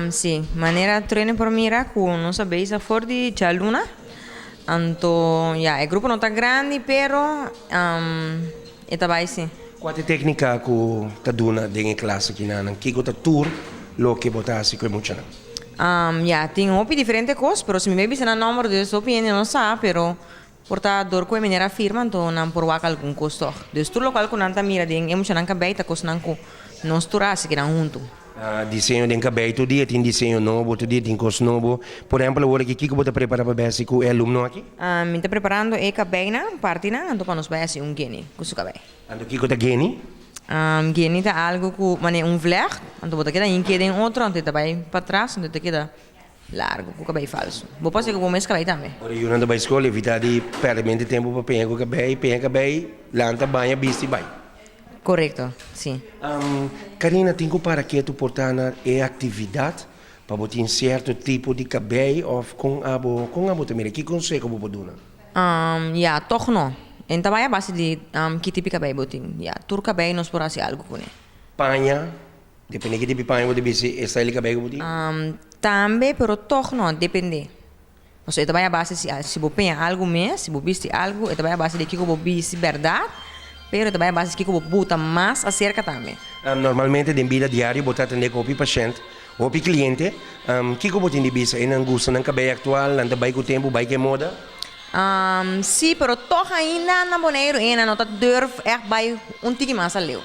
Sì, manera treino per mira con non sabe sa fuori c'è luna. Anto, yeah, il gruppo non è grande, però e tabai sì. Quante tecnica ku taduna dentro classe que nanan? Kiko ta tour lo que botasi ko mucha. Yeah, tem opi differenti cose, però se mi bevi se non numero di opinioni non sa, però porta dorco e maniera firma, anto non può alcun costo. Dus tu lo qualcun altra mira ding, emo c'è anche beita costa nanco non sturasi che non junto. Desenho de cabelo todo dia tem desenho novo, todo dia tem coisa novo. Por exemplo, agora que Kiko bota prepara para basic é aluno aqui. Mi sta preparando e cabena, partina, anto quando sbagli un geni, questo cabello. Ando Kiko ta geni. Geni ta algo cu, mane un vleg, anto bota queda in chiede in otro, anto ta vai para trás, anto te queda largo, cu cabello falso. Bo passa che vuoi mescalare também. Ora io andando a scuola evita di perdere tempo per penha cabelo, lanta banha bisti vai. Corretto, sì. Karina, tenho para que tu portana é atividade para botar um certo tipo de cabelo ou com abo também. Que conselho você pode dar? Ja, toch no. En tabaya a base di che tipi cabelli botin. Ja, tur cabelli non sporasi algo con ne. Panha, depende que tipo de panha você bisi é style cabelo botin. Tambe, però toch no, depende. Então, tabaya a base se bo penha algo mesmo, se bo bisti algo, tabaya a base de que bo bisti verdade. Pero também a base que eu botar mais acerca também. Normalmente, em vida diária, botar também com o paciente ou o cliente, que eu botar em bisa, em angústia, não cabelo atual, anda bem com o tempo, bem que moda. Sim, pero toch ainda na boneiro, ainda não tá durf, echt bij um tique mais a leu.